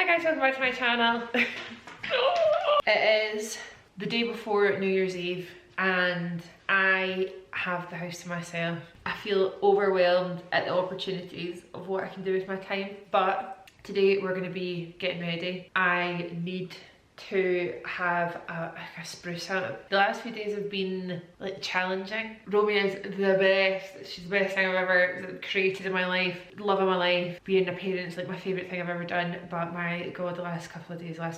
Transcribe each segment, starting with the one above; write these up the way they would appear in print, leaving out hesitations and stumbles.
guys, welcome back to my channel. It is the day before New Year's Eve and I have the house to myself. I feel overwhelmed at the opportunities of what I can do with my time, but today we're going to be getting ready. I need to have a spruce out. The last few days have been like challenging. Romy is the best. She's the best thing I've ever created in my life. Love of my life. Being a parent is like my favourite thing I've ever done, but my god, the last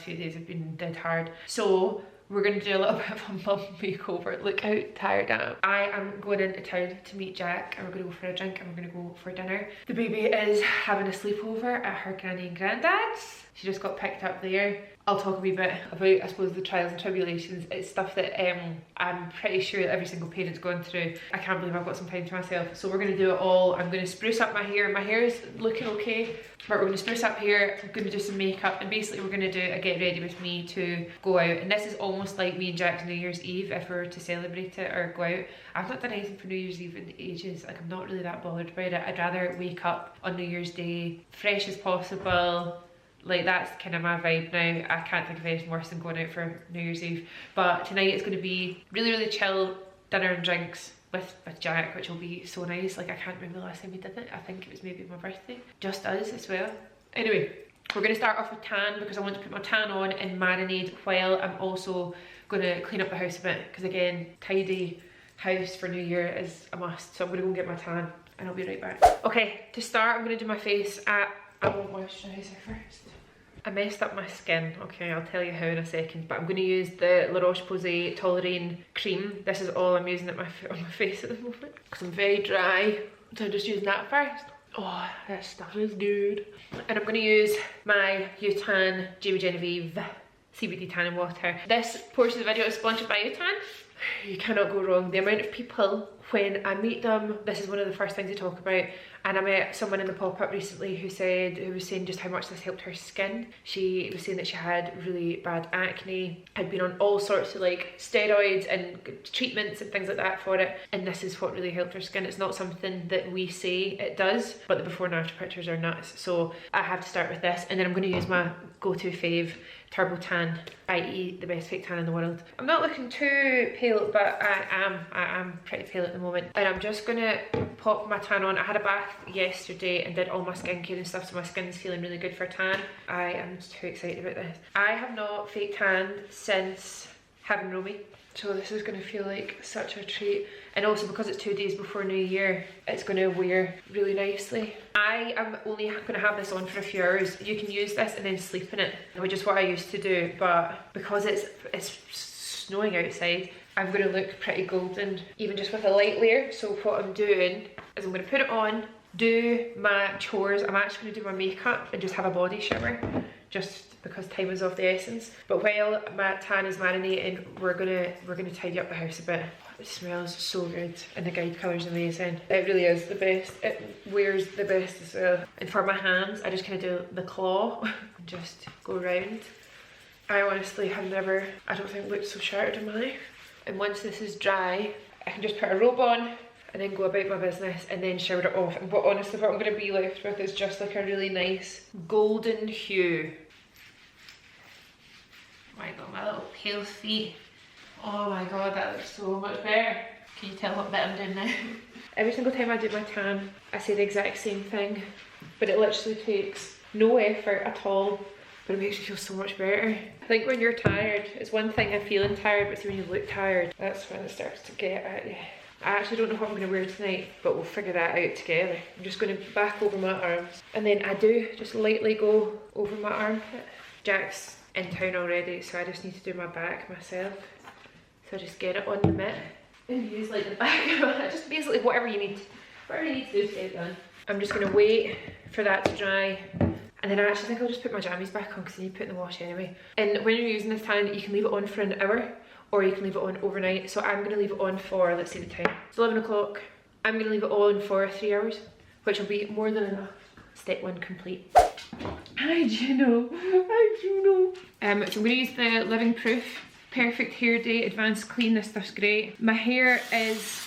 few days have been dead hard. So we're going to do a little bit of a mum makeover. Look how tired I am. I am going into town to meet Jack and we're going to go for a drink and we're going to go for dinner. The baby is having a sleepover at her granny and granddad's. She just got picked up there. I'll talk a wee bit about, I suppose, the trials and tribulations. It's stuff that I'm pretty sure that every single parent's going through. I can't believe I've got some time to myself. So we're going to do it all. I'm going to spruce up my hair. My hair is looking okay, but we're going to spruce up here. I'm going to do some makeup and basically we're going to do a get ready with me to go out. And this is almost like me and Jack's New Year's Eve if we were to celebrate it or go out. I've not done anything for New Year's Eve in ages. Like, I'm not really that bothered about it. I'd rather wake up on New Year's Day fresh as possible. Like, that's kind of my vibe now. I can't think of anything worse than going out for New Year's Eve. But tonight it's going to be really, really chill dinner and drinks with Jack, which will be so nice. Like, I can't remember the last time we did it. I think it was maybe my birthday. Just us as well. Anyway, we're going to start off with tan because I want to put my tan on and marinade while I'm also going to clean up the house a bit. Because again, tidy house for New Year is a must. So I'm going to go and get my tan and I'll be right back. Okay, to start I'm going to do my face I want moisturiser first. I messed up my skin, okay, I'll tell you how in a second, but I'm going to use the La Roche-Posay Toleriane cream. This is all I'm using on my face at the moment because I'm very dry, so I'm just using that first. Oh, this stuff is good. And I'm going to use my Utan Genevieve CBD Tanning Water. This portion of the video is sponsored by Utan. You cannot go wrong. The amount of people, when I meet them, this is one of the first things they talk about. And I met someone in the pop-up recently who was saying just how much this helped her skin. She was saying that she had really bad acne, had been on all sorts of like steroids and treatments and things like that for it, and this is what really helped her skin. It's not something that we say it does, but the before and after pictures are nuts. So I have to start with this, and then I'm going to use my go-to fave, Turbo Tan, i.e. the best fake tan in the world. I'm not looking too pale, but I am pretty pale at the moment. And I'm just gonna pop my tan on. I had a bath yesterday and did all my skincare and stuff, so my skin's feeling really good for tan. I am too excited about this. I have not fake tanned since having Romy, so this is gonna feel like such a treat. And also because it's 2 days before New Year, it's gonna wear really nicely. I am only gonna have this on for a few hours. You can use this and then sleep in it, which is what I used to do, but because it's snowing outside, I'm gonna look pretty golden, even just with a light layer. So what I'm doing is I'm gonna put it on, do my chores. I'm actually gonna do my makeup and just have a body shower, just because time is of the essence. But while my tan is marinating, we're gonna tidy up the house a bit. It smells so good and the guide colour is amazing. It really is the best. It wears the best as well. And for my hands, I just kind of do the claw and just go around. I honestly have never, I don't think, looked so shattered in my life. And once this is dry, I can just put a robe on and then go about my business and then shower it off. But honestly, what I'm going to be left with is just like a really nice golden hue. Oh my god, my little pale feet. Oh my god, that looks so much better. Can you tell what bit I'm doing now? Every single time I do my tan, I say the exact same thing, but it literally takes no effort at all, but it makes you feel so much better. I think when you're tired, it's one thing of feeling tired, but see, when you look tired, that's when it starts to get at you. I actually don't know what I'm going to wear tonight, but we'll figure that out together. I'm just going to back over my arms, and then I do just lightly go over my armpit. Jack's in town already, so I just need to do my back myself. So just get it on the mitt and use like the back of it. Just basically whatever you need to do to get it done. I'm just gonna wait for that to dry, and then I actually think I'll just put my jammies back on because I need to put it in the wash anyway. And when you're using this tan, you can leave it on for an hour or you can leave it on overnight. So I'm gonna leave it on for, let's see the time. It's 11 o'clock. I'm gonna leave it on for 3 hours, which will be more than enough. Step 1 complete. Hi Juno, hi Juno. So I'm gonna use the Living Proof Perfect Hair Day Advanced Clean. This stuff's great. My hair is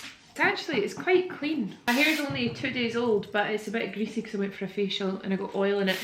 It's quite clean. My hair's only 2 days old, but it's a bit greasy because I went for a facial and I got oil in it.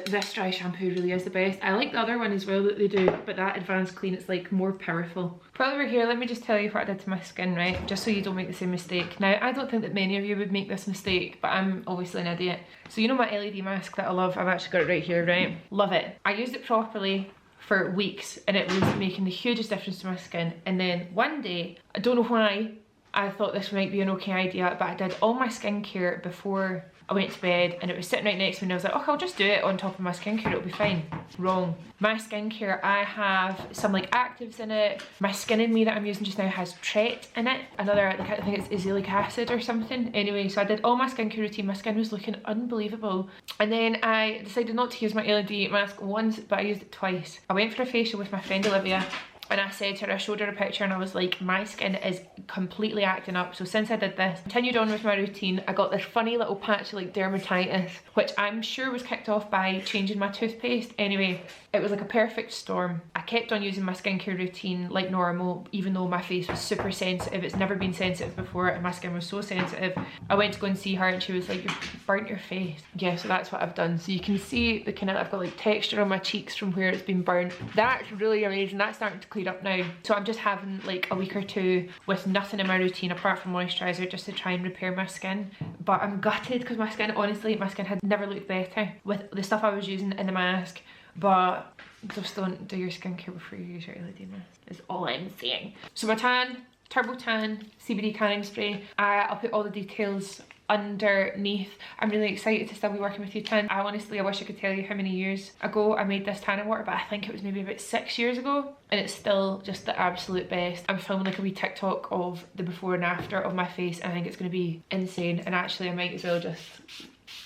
This dry shampoo really is the best. I like the other one as well that they do, but that advanced clean, it's like more powerful. While we're here, let me just tell you what I did to my skin, right? Just so you don't make the same mistake. Now, I don't think that many of you would make this mistake, but I'm obviously an idiot. So you know my LED mask that I love? I've actually got it right here, right? Love it. I used it properly for weeks and it was making the hugest difference to my skin. And then one day, I don't know why, I thought this might be an okay idea, but I did all my skincare before I went to bed and it was sitting right next to me and I was like, oh, I'll just do it on top of my skincare, it'll be fine. Wrong. My skincare, I have some like actives in it. My Skin in Me that I'm using just now has Tret in it. Another, like, I think it's azelaic acid or something. Anyway, so I did all my skincare routine. My skin was looking unbelievable. And then I decided not to use my LED mask once, but I used it twice. I went for a facial with my friend Olivia. And I said to her, I showed her a picture and I was like, my skin is completely acting up. So since I did this, continued on with my routine, I got this funny little patch of like dermatitis, which I'm sure was kicked off by changing my toothpaste. Anyway, it was like a perfect storm. I kept on using my skincare routine like normal, even though my face was super sensitive. It's never been sensitive before and my skin was so sensitive. I went to go and see her and she was like, you've burnt your face. Yeah, so that's what I've done. So you can see the kind of, I've got like texture on my cheeks from where it's been burnt. That's really amazing. That's starting to clear up now. So I'm just having like a week or two with nothing in my routine apart from moisturiser just to try and repair my skin. But I'm gutted because my skin, honestly, my skin had never looked better with the stuff I was using in the mask. But just don't do your skincare before you use your LED mask, is all I'm saying. So my tan, Turbo Tan CBD tanning spray. I'll put all the details underneath. I'm really excited to still be working with Utan. I wish I could tell you how many years ago I made this tanning water, but I think it was maybe about 6 years ago and it's still just the absolute best. I'm filming like a wee TikTok of the before and after of my face and I think it's going to be insane. And actually I might as well just,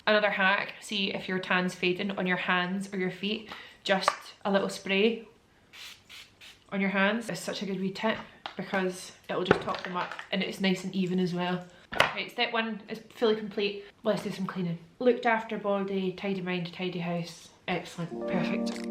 another hack, see if your tan's fading on your hands or your feet, just a little spray on your hands is such a good wee tip because it'll just top them up and it's nice and even as well. Right, step one is fully complete. Let's do some cleaning. Looked after body, tidy mind, tidy house. Excellent, perfect.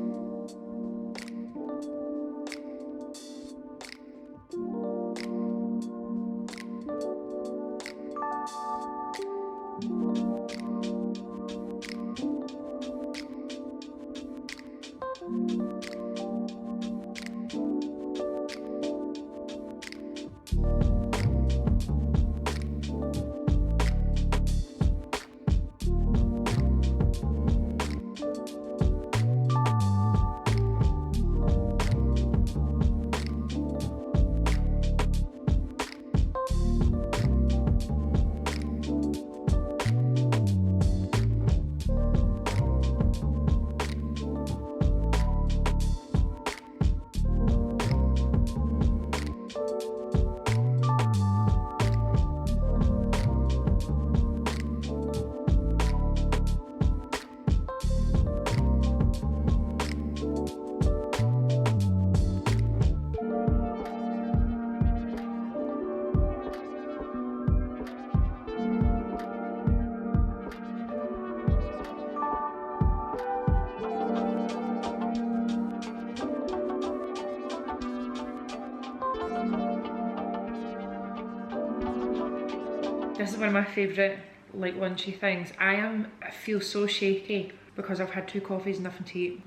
This is one of my favourite like lunchy things. I feel so shaky because I've had 2 coffees and nothing to eat.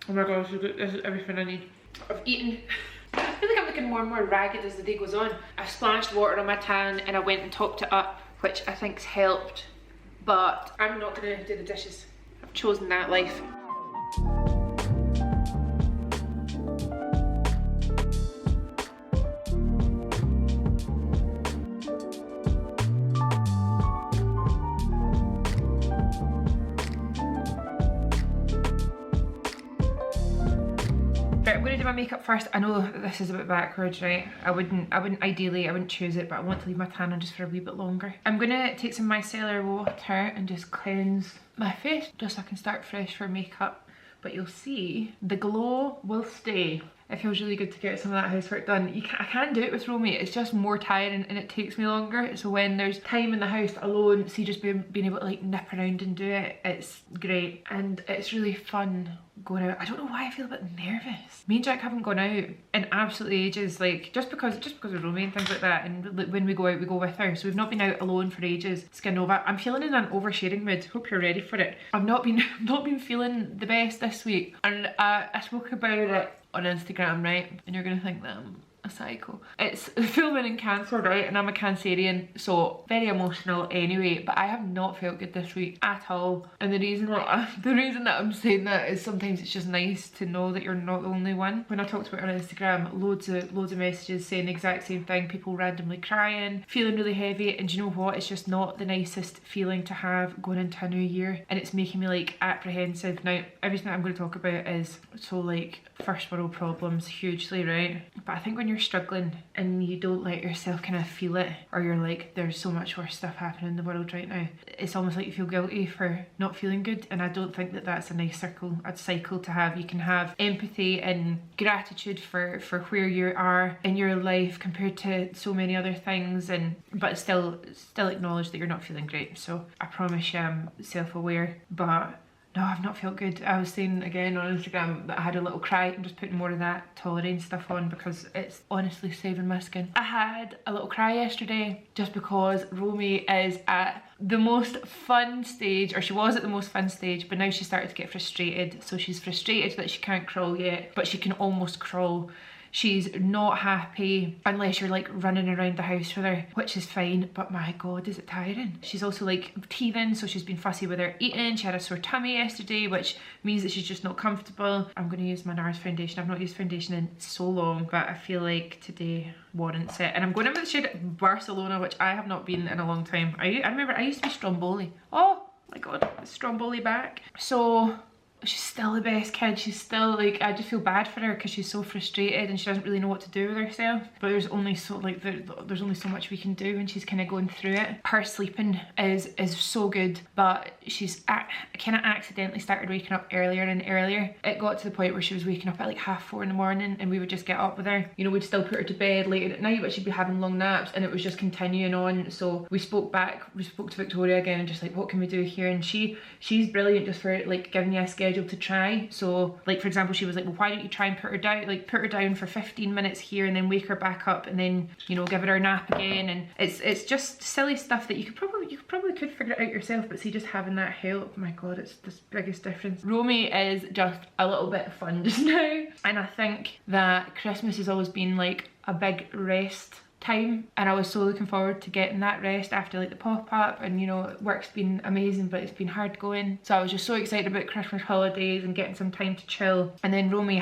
Oh my gosh, this is everything I need. I've eaten. I feel like I'm looking more and more ragged as the day goes on. I splashed water on my tan and I went and topped it up, which I think's helped. But I'm not gonna do the dishes. I've chosen that life. Right, I'm gonna do my makeup first. I know that this is a bit backwards, right? I wouldn't choose it, but I want to leave my tan on just for a wee bit longer. I'm gonna take some micellar water and just cleanse my face, just so I can start fresh for makeup. But you'll see the glow will stay. it feels really good to get some of that housework done. I can do it with Romy, it's just more tiring and it takes me longer. So when there's time in the house alone, see, just being able to like nip around and do it, it's great. And it's really fun going out. I don't know why I feel a bit nervous. Me and Jack haven't gone out in absolutely ages, like just because of Romy and things like that. And when we go out, we go with her. So we've not been out alone for ages. Skinova, I'm feeling in an oversharing mood. Hope you're ready for it. I've not been feeling the best this week, and I spoke about it on Instagram, right? And you're gonna think that I'm a psycho. It's filming in Cancer, right? And I'm a Cancerian, so very emotional anyway. But I have not felt good this week at all. And the reason that I'm saying that is sometimes it's just nice to know that you're not the only one. When I talked about it on Instagram, loads of messages saying the exact same thing. People randomly crying, feeling really heavy. And do you know what? It's just not the nicest feeling to have going into a new year. And it's making me like apprehensive. Now, everything that I'm going to talk about is so like first world problems hugely, right? But I think when you're struggling and you don't let yourself kind of feel it, or you're like, there's so much worse stuff happening in the world right now, it's almost like you feel guilty for not feeling good. And I don't think that that's a nice cycle to have. You can have empathy and gratitude for where you are in your life compared to so many other things, but still acknowledge that you're not feeling great. So I promise you I'm self-aware, but no, I've not felt good. I was saying again on Instagram that I had a little cry. I'm just putting more of that tolerance stuff on because it's honestly saving my skin. I had a little cry yesterday just because Romy is at the most fun stage, or she was at the most fun stage, but now she started to get frustrated. So she's frustrated that she can't crawl yet, but she can almost crawl. She's not happy unless you're like running around the house with her, which is fine, but my god, is it tiring. She's also like teething, so she's been fussy with her eating. She had a sore tummy yesterday, which means that she's just not comfortable. I'm going to use my NARS foundation. I've not used foundation in so long, but I feel like today warrants it. And I'm going in with the shade Barcelona, which I have not been in a long time. I remember I used to be Stromboli. Oh my god, Stromboli back. So she's still the best kid. She's still like, I just feel bad for her because she's so frustrated and she doesn't really know what to do with herself. But there's only so like there's only so much we can do when she's kind of going through it. Her sleeping is so good, but she's kind of accidentally started waking up earlier and earlier. It got to the point where she was waking up at like 4:30 in the morning, and we would just get up with her. You know, we'd still put her to bed late at night, but she'd be having long naps, and it was just continuing on. So we spoke to Victoria again and just like, what can we do here? And she's brilliant just for like giving you a schedule to try. So like for example, she was like, well, why don't you try and put her down for 15 minutes here and then wake her back up and then, you know, give her a nap again. And it's just silly stuff that you probably could figure it out yourself, but see, just having that help, my god, it's the biggest difference. Romy is just a little bit fun just now, and I think that Christmas has always been like a big rest time, and I was so looking forward to getting that rest after like the pop-up, and you know, work's been amazing but it's been hard going. So I was just so excited about Christmas holidays and getting some time to chill. And then Romy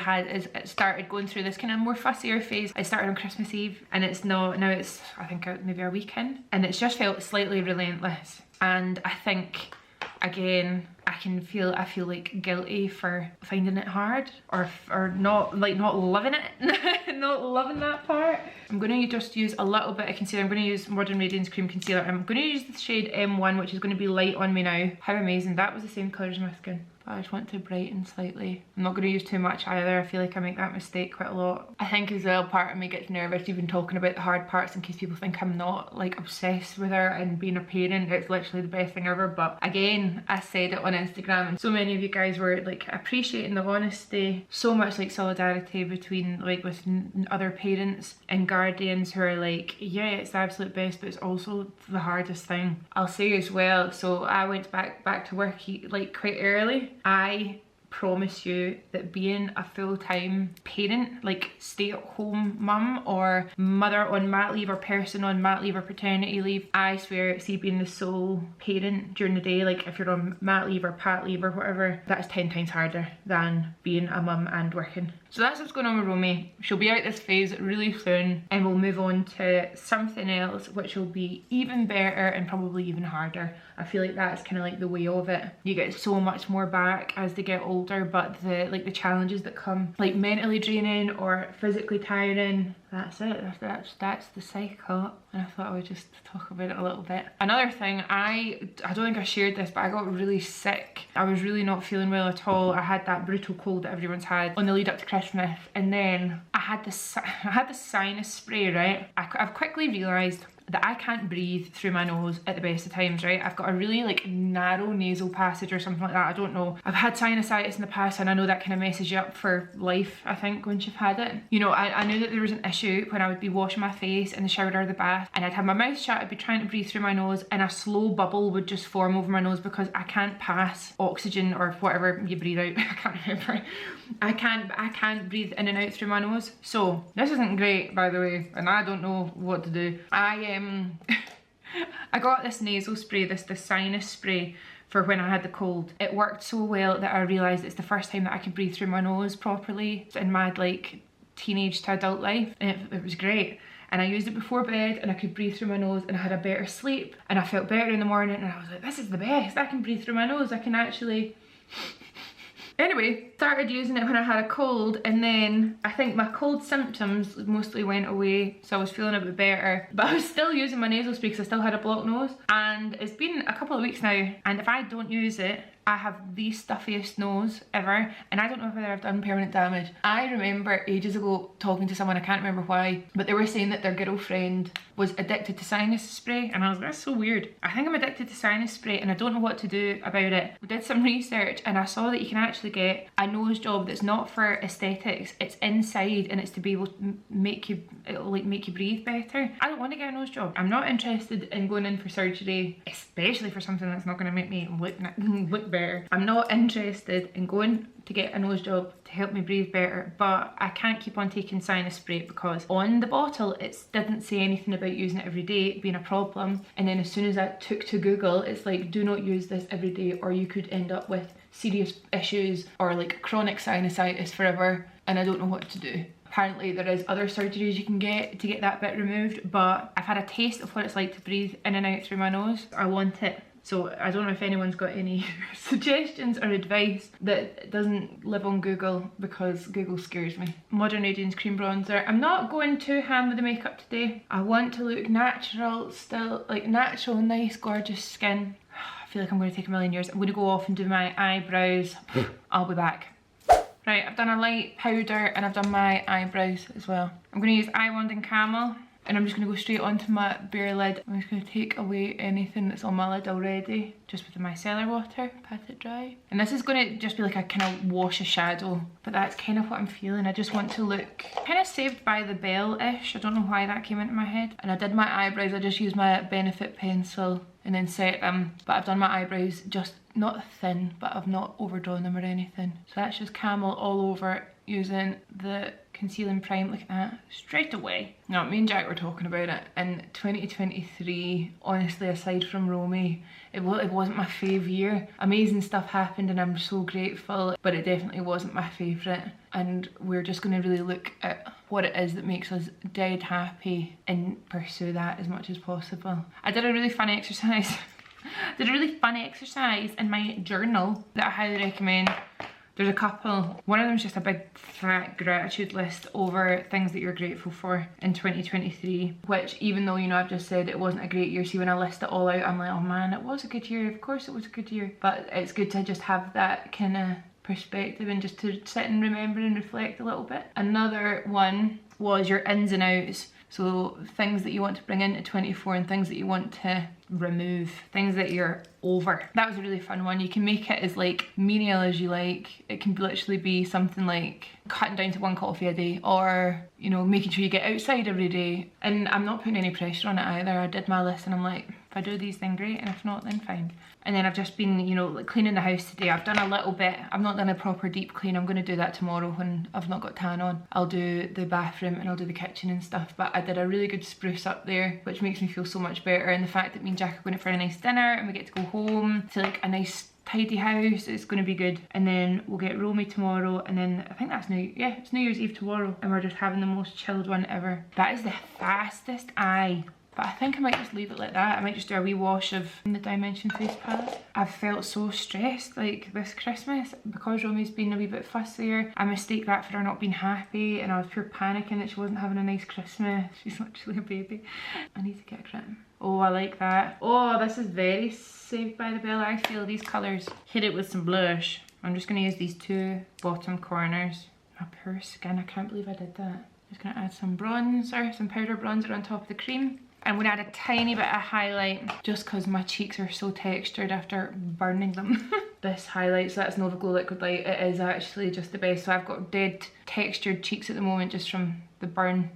started going through this kind of more fussier phase. I started on Christmas Eve, and now it's I think maybe a weekend, and it's just felt slightly relentless. And I think again, I feel like guilty for finding it hard, or not loving it, not loving that part. I'm going to just use a little bit of concealer. I'm going to use Modern Radiance Cream Concealer. I'm going to use the shade M1, which is going to be light on me now. How amazing. That was the same colour as my skin, but I just want to brighten slightly. I'm not going to use too much either. I feel like I make that mistake quite a lot. I think as well, part of me gets nervous even talking about the hard parts in case people think I'm not like obsessed with her and being a parent. It's literally the best thing ever. But again, I said it on Instagram and so many of you guys were like appreciating the honesty. So much like solidarity between like with other parents and guardians who are like, yeah, it's the absolute best, but it's also the hardest thing. I'll say as well, so I went back to work like quite early. I promise you that being a full-time parent, like stay-at-home mum or mother on mat leave or person on mat leave or paternity leave, I swear, see, being the sole parent during the day, like if you're on mat leave or pat leave or whatever, that's 10 times harder than being a mum and working. So that's what's going on with Romy. She'll be out this phase really soon, and we'll move on to something else which will be even better and probably even harder. I feel like that's kind of like the way of it. You get so much more back as they get older, but the challenges that come, like mentally draining or physically tiring, that's it. That's the cycle, and I thought I would just talk about it a little bit. Another thing, I don't think I shared this, but I got really sick. I was really not feeling well at all. I had that brutal cold that everyone's had on the lead up to Christmas, and then I had the sinus spray, right? I've quickly realised that I can't breathe through my nose at the best of times, right? I've got a really like narrow nasal passage or something like that, I don't know. I've had sinusitis in the past, and I know that kind of messes you up for life, I think, once you've had it. You know, I knew that there was an issue when I would be washing my face in the shower or the bath, and I'd have my mouth shut, I'd be trying to breathe through my nose, and a slow bubble would just form over my nose because I can't pass oxygen or whatever you breathe out. I can't remember. I can't breathe in and out through my nose. So this isn't great, by the way, and I don't know what to do. I got this nasal spray, this sinus spray for when I had the cold. It worked so well that I realised it's the first time that I could breathe through my nose properly in my like teenage to adult life, and it was great. And I used it before bed, and I could breathe through my nose, and I had a better sleep, and I felt better in the morning, and I was like, this is the best. I can breathe through my nose. I can actually... Anyway, started using it when I had a cold, and then I think my cold symptoms mostly went away, so I was feeling a bit better. But I was still using my nasal spray because I still had a blocked nose, and it's been a couple of weeks now, and if I don't use it, I have the stuffiest nose ever, and I don't know whether I've done permanent damage. I remember ages ago talking to someone, I can't remember why, but they were saying that their girlfriend was addicted to sinus spray, and I was like, that's so weird. I think I'm addicted to sinus spray, and I don't know what to do about it. We did some research, and I saw that you can actually get a nose job that's not for aesthetics, it's inside, and it's to be able to make you, it'll like make you breathe better. I don't want to get a nose job. I'm not interested in going in for surgery, especially for something that's not going to make me look better. I'm not interested in going to get a nose job to help me breathe better, but I can't keep on taking sinus spray because on the bottle it didn't say anything about using it every day being a problem, and then as soon as I took to Google, it's like, do not use this every day or you could end up with serious issues or like chronic sinusitis forever, and I don't know what to do. Apparently there is other surgeries you can get to get that bit removed, but I've had a taste of what it's like to breathe in and out through my nose. I want it. So I don't know if anyone's got any suggestions or advice that doesn't live on Google, because Google scares me. Modern Radiance Cream Bronzer. I'm not going too ham with the makeup today. I want to look natural still, like natural, nice, gorgeous skin. I feel like I'm going to take a million years. I'm going to go off and do my eyebrows. I'll be back. Right, I've done a light powder and I've done my eyebrows as well. I'm going to use Almond and Camel. And I'm just going to go straight onto my bare lid. I'm just going to take away anything that's on my lid already, just with the micellar water, pat it dry. And this is going to just be like a kind of wash of shadow, but that's kind of what I'm feeling. I just want to look kind of Saved by the Bell-ish. I don't know why that came into my head. And I did my eyebrows, I just used my Benefit pencil and then set them. But I've done my eyebrows just not thin, but I've not overdrawn them or anything. So that's just Camel all over, using the conceal and prime. Look at that, straight away. Now, me and Jack were talking about it. In 2023, honestly, aside from Romy, it wasn't my fave year. Amazing stuff happened and I'm so grateful, but it definitely wasn't my favourite. And we're just going to really look at what it is that makes us dead happy and pursue that as much as possible. I did a really fun exercise. Did a really fun exercise in my journal that I highly recommend. There's a couple. One of them is just a big fat gratitude list over things that you're grateful for in 2023, which, even though, you know, I've just said it wasn't a great year, see when I list it all out, I'm like, oh man, it was a good year. Of course it was a good year. But it's good to just have that kind of perspective and just to sit and remember and reflect a little bit. Another one was your ins and outs. So things that you want to bring into 24 and things that you want to remove, things that you're over. That was a really fun one. You can make it as like menial as you like. It can literally be something like cutting down to 1 coffee a day, or, you know, making sure you get outside every day. And I'm not putting any pressure on it either. I did my list and I'm like, if I do these then great, and if not then fine. And then I've just been, you know, like cleaning the house today. I've done a little bit. I've not done a proper deep clean. I'm going to do that tomorrow when I've not got tan on. I'll do the bathroom and I'll do the kitchen and stuff. But I did a really good spruce up there, which makes me feel so much better. And the fact that me and Jack are going for a nice dinner and we get to go home to like a nice tidy house, it's going to be good. And then we'll get Romy tomorrow, and then I think that's it's New Year's Eve tomorrow, and we're just having the most chilled one ever. That is the fastest eye But I think I might just leave it like that. I might just do a wee wash of the Dimension face palette. I've felt so stressed like this Christmas because Romy's been a wee bit fussier. I mistake that for her not being happy, and I was pure panicking that she wasn't having a nice Christmas. She's actually a baby. I need to get a crib. Oh, I like that. Oh, this is very Saved by the Bell. I feel these colours. Hit it with some blush. I'm just going to use these two bottom corners. My poor skin, I can't believe I did that. Just going to add some bronzer, some powder bronzer on top of the cream. I'm going to add a tiny bit of highlight just because my cheeks are so textured after burning them. This highlight, so that's Nova Glow Liquid Light, it is actually just the best. So I've got dead textured cheeks at the moment just from the burn.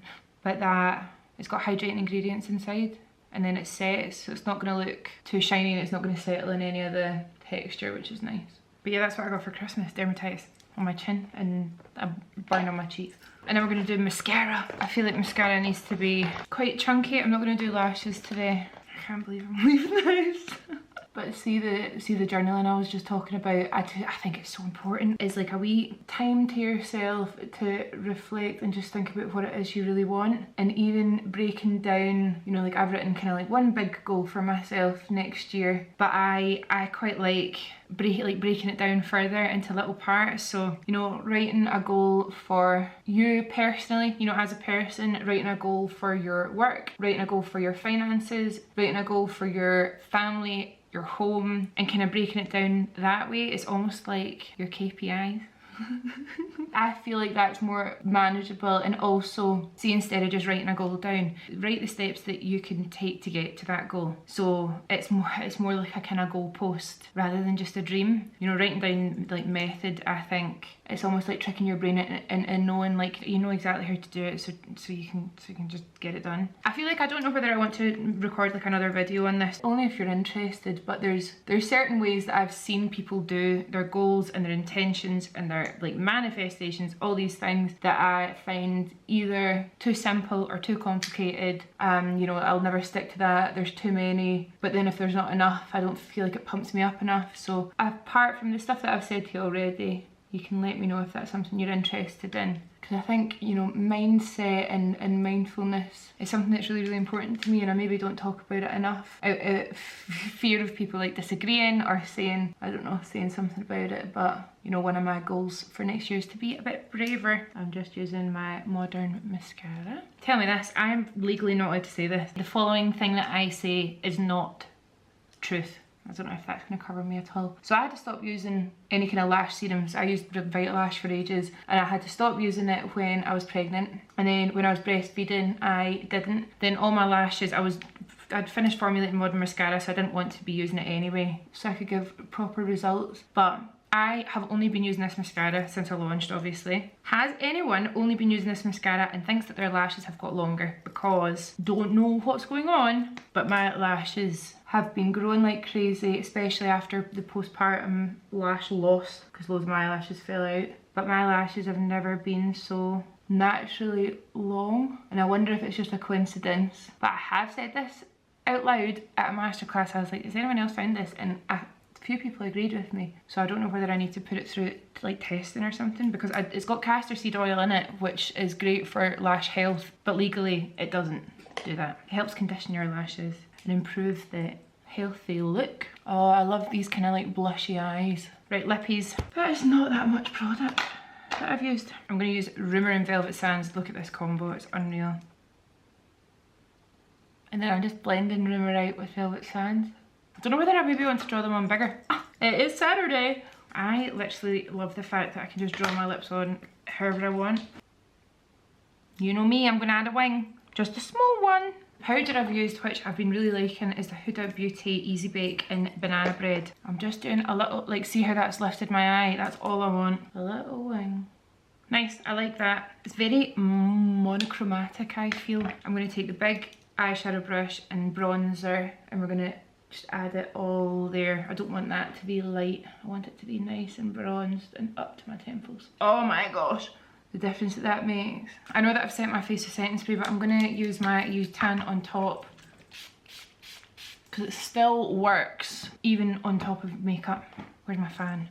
But that, it's got hydrating ingredients inside and then it sets, so it's not going to look too shiny and it's not going to settle in any of the texture, which is nice. But yeah, that's what I got for Christmas, dermatitis on my chin and a burn on my cheeks. And then we're going to do mascara. I feel like mascara needs to be quite chunky. I'm not going to do lashes today. I can't believe I'm leaving this. But see the journaling I was just talking about, I think it's so important. It's like a wee time to yourself to reflect and just think about what it is you really want. And even breaking down, you know, like I've written kind of like one big goal for myself next year, but I quite like breaking it down further into little parts. So, you know, writing a goal for you personally, you know, as a person, writing a goal for your work, writing a goal for your finances, writing a goal for your family, your home, and kind of breaking it down that way. It's almost like your KPIs. I feel like that's more manageable, and also, see, instead of just writing a goal down, write the steps that you can take to get to that goal. So it's more like a kind of goal post rather than just a dream. You know, writing down like method, I think it's almost like tricking your brain and knowing, like, you know exactly how to do it, so you can just get it done. I feel like I don't know whether I want to record like another video on this, only if you're interested, but there's certain ways that I've seen people do their goals and their intentions and their like manifestations, all these things that I find either too simple or too complicated. You know, I'll never stick to that. There's too many, but then if there's not enough, I don't feel like it pumps me up enough. So apart from the stuff that I've said to you already, you can let me know if that's something you're interested in. Because I think, you know, mindset and mindfulness is something that's really, really important to me, and I maybe don't talk about it enough out of fear of people like disagreeing or saying, I don't know, saying something about it. But, you know, one of my goals for next year is to be a bit braver. I'm just using my modern mascara. Tell me this, I'm legally not allowed to say this. The following thing that I say is not truth. I don't know if that's going to cover me at all. So I had to stop using any kind of lash serums. I used Vitalash for ages, and I had to stop using it when I was pregnant. And then when I was breastfeeding, I didn't. Then all my lashes, I'd finished formulating modern mascara, so I didn't want to be using it anyway, so I could give proper results. But I have only been using this mascara since I launched, obviously. Has anyone only been using this mascara and thinks that their lashes have got longer? Because don't know what's going on, but my lashes have been growing like crazy, especially after the postpartum lash loss, because loads of my eyelashes fell out. But my lashes have never been so naturally long, and I wonder if it's just a coincidence. But I have said this out loud at a masterclass. I was like, has anyone else found this? And a few people agreed with me, so I don't know whether I need to put it through like testing or something, because it's got castor seed oil in it, which is great for lash health, but legally it doesn't do that. It helps condition your lashes and improve the healthy look. Oh, I love these kind of like blushy eyes. Right, lippies. That is not that much product that I've used. I'm going to use Rumour and Velvet Sands. Look at this combo, it's unreal. And then I'm just blending Rumour out with Velvet Sands. I don't know whether I maybe want to draw them on bigger. It is Saturday. I literally love the fact that I can just draw my lips on however I want. You know me, I'm going to add a wing. Just a small one. Powder I've used, which I've been really liking, is the Huda Beauty Easy Bake in Banana Bread. I'm just doing a little, like, see how that's lifted my eye? That's all I want. A little wing. Nice, I like that. It's very monochromatic, I feel. I'm going to take the big eyeshadow brush and bronzer, and we're going to just add it all there. I don't want that to be light. I want it to be nice and bronzed and up to my temples. Oh my gosh, the difference that makes. I know that I've set my face with setting spray, but I'm going to use my utan on top because it still works even on top of makeup. Where's my fan?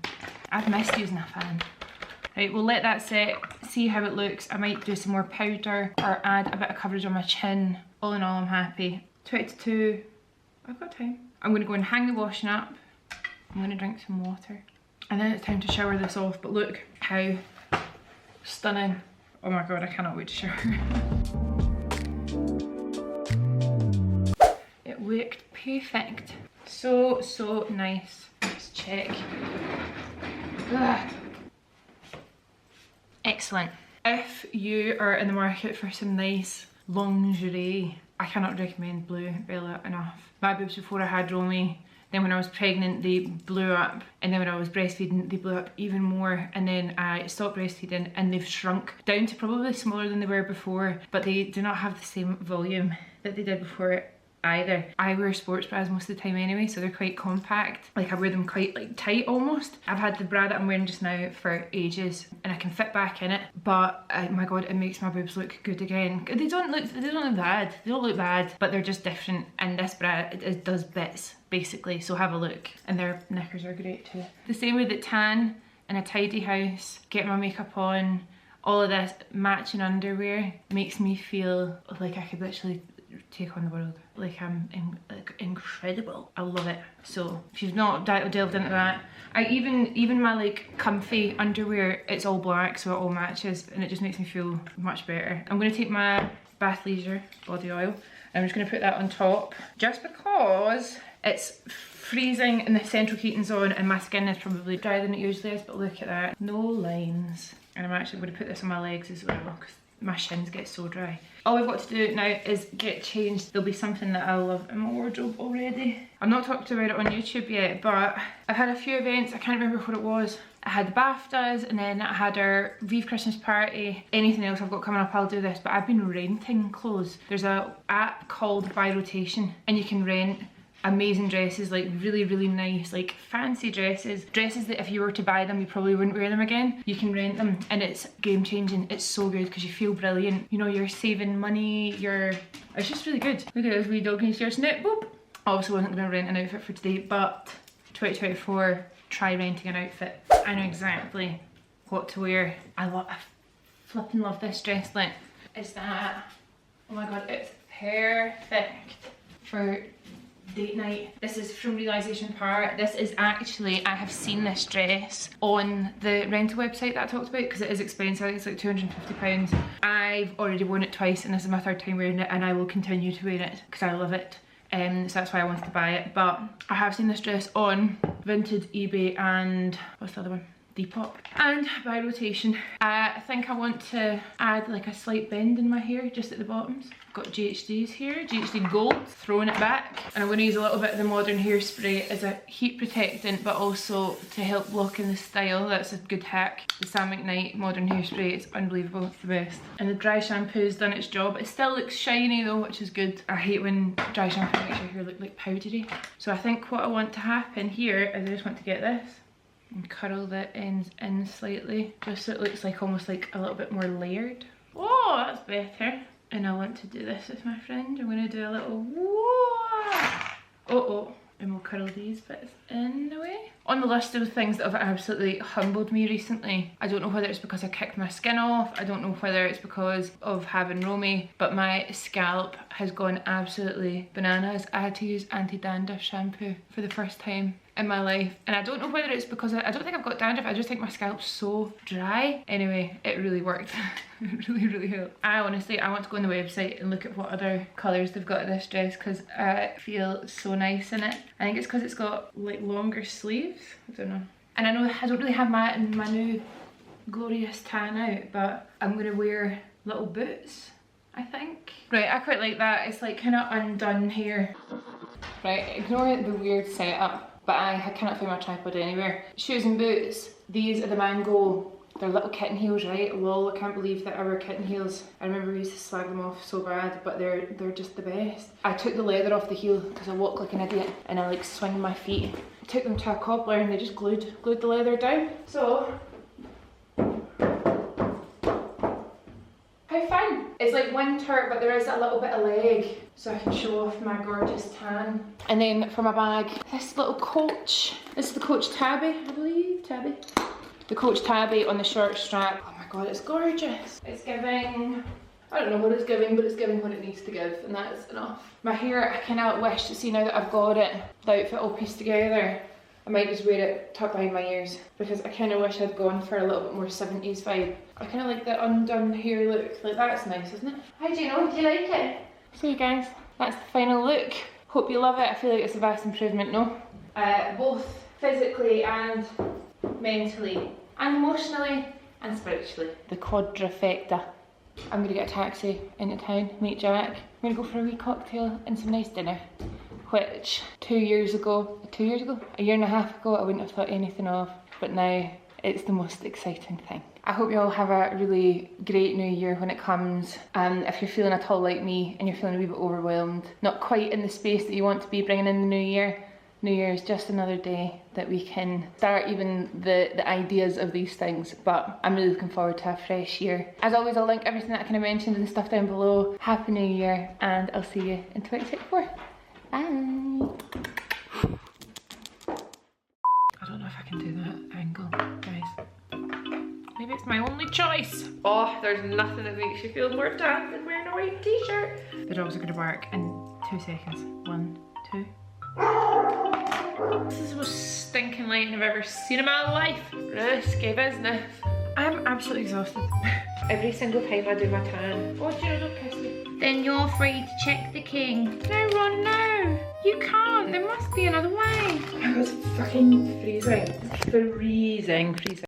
I've missed using a fan. Right, we'll let that set, see how it looks. I might do some more powder or add a bit of coverage on my chin. All in all, I'm happy. 20 to 2. I've got time. I'm gonna go and hang the washing up. I'm gonna drink some water. And then it's time to shower this off, but look how stunning. Oh my god, I cannot wait to shower. It looked perfect. So, so nice. Let's check. Ugh. Excellent. If you are in the market for some nice lingerie, I cannot recommend Blue Bella enough. My boobs before I had Romy, then when I was pregnant they blew up, and then when I was breastfeeding they blew up even more, and then I stopped breastfeeding and they've shrunk down to probably smaller than they were before, but they do not have the same volume that they did before either. I wear sports bras most of the time anyway, so they're quite compact. Like I wear them quite like tight almost. I've had the bra that I'm wearing just now for ages and I can fit back in it, but my god, it makes my boobs look good again. They don't look bad. They don't look bad, but they're just different, and this bra it does bits basically, so have a look. And their knickers are great too. The same way that tan in a tidy house, get my makeup on, all of this matching underwear makes me feel like I could literally take on the world. Like I'm like incredible. I love it. So if you've not delved into that, even my like comfy underwear, it's all black, so it all matches, and it just makes me feel much better. I'm going to take my Bath Leisure body oil, and I'm just going to put that on top just because it's freezing and the central heating's on and my skin is probably drier than it usually is, but look at that, no lines. And I'm actually going to put this on my legs as well because my shins get so dry. All we've got to do now is get changed. There'll be something that I love in my wardrobe already. I've not talked about it on YouTube yet, but I've had a few events. I can't remember what it was. I had the BAFTAs, and then I had our Vive Christmas party. Anything else I've got coming up, I'll do this, but I've been renting clothes. There's an app called By Rotation, and you can rent amazing dresses, like really, really nice, like fancy dresses that if you were to buy them you probably wouldn't wear them again. You can rent them and it's game changing. It's so good because you feel brilliant, you know, you're saving money, it's just really good. Look at this wee dog here, snip, boop. Obviously wasn't going to rent an outfit for today, but 2024, try renting an outfit. I know exactly what to wear. I flipping love this dress. Like, is that, oh my god, it's perfect for date night. This is from Realisation Power. This is actually, I have seen this dress on the rental website that I talked about because it is expensive. I think it's like £250. I've already worn it twice and this is my third time wearing it, and I will continue to wear it because I love it. So that's why I wanted to buy it. But I have seen this dress on Vinted, eBay, and what's the other one? Depop. And By Rotation. I think I want to add like a slight bend in my hair just at the bottoms. I've got GHDs here, GHD Gold, throwing it back. And I'm going to use a little bit of the Modern Hairspray as a heat protectant, but also to help lock in the style. That's a good hack. The Sam McKnight Modern Hairspray, it's unbelievable, it's the best. And the dry shampoo's done its job. It still looks shiny though, which is good. I hate when dry shampoo makes your hair look like powdery. So I think what I want to happen here is I just want to get this and curl the ends in slightly, just so it looks like almost like a little bit more layered. Oh, that's better. And I want to do this with my friend. I'm going to do a little whoa, and we'll curl these bits in the way. On the list of things that have absolutely humbled me recently, I don't know whether it's because I kicked my skin off, I don't know whether it's because of having Romy, but my scalp has gone absolutely bananas. I had to use anti-dandruff shampoo for the first time in my life, and I don't know whether it's because I don't think I've got dandruff, I just think my scalp's so dry. Anyway, it really worked. It really helped. I want to go on the website and look at what other colours they've got in this dress because I feel so nice in it. I think it's because it's got like longer sleeves, I don't know. And I know I don't really have my new glorious tan out, but I'm going to wear little boots, I think. Right, I quite like that. It's like kind of undone here. Right, ignore the weird setup, but I cannot find my tripod anywhere. Shoes and boots. These are the Mango. They're little kitten heels, right? Lol, I can't believe that I wear kitten heels. I remember we used to slag them off so bad, but they're just the best. I took the leather off the heel because I walk like an idiot and I like swing my feet. I took them to a cobbler and they just glued the leather down. So, how fun! It's like winter, but there is a little bit of leg, so I can show off my gorgeous tan. And then for my bag, this little Coach. This is the Coach Tabby, I believe, Tabby. The Coach Tabby on the short strap. Oh my god, it's gorgeous. It's giving I don't know what it's giving, but it's giving what it needs to give, and that is enough. My hair, I kind of wish to see now that I've got it, the outfit all pieced together, I might just wear it tucked behind my ears, because I kind of wish I'd gone for a little bit more 70s vibe. I kind of like the undone hair look. Like, that's nice, isn't it? Hi Gino, do you like it? So you guys, that's the final look. Hope you love it. I feel like it's a vast improvement, no? Both physically and mentally and emotionally and spiritually. The quadrifecta. I'm gonna get a taxi into town, meet Jack. I'm gonna go for a wee cocktail and some nice dinner, which a year and a half ago, I wouldn't have thought anything of, but now it's the most exciting thing. I hope you all have a really great new year when it comes. If you're feeling at all like me and you're feeling a wee bit overwhelmed, not quite in the space that you want to be bringing in the new year, New Year is just another day that we can start even the ideas of these things, but I'm really looking forward to a fresh year. As always, I'll link everything that I kind of mentioned and stuff down below. Happy New Year, and I'll see you in 2024. Bye! I don't know if I can do that angle, guys. Maybe it's my only choice. Oh, there's nothing that makes you feel more tan than wearing a white t-shirt. The dogs are gonna bark in 2 seconds. 1, 2. This is the most stinking lighting I've ever seen in my life. Risky business. I'm absolutely exhausted. Every single time I do my tan. Oh, Gino, don't kiss me. Then you're free to check the king. No, Ron, no. You can't. There must be another way. I was fucking freezing. Freezing.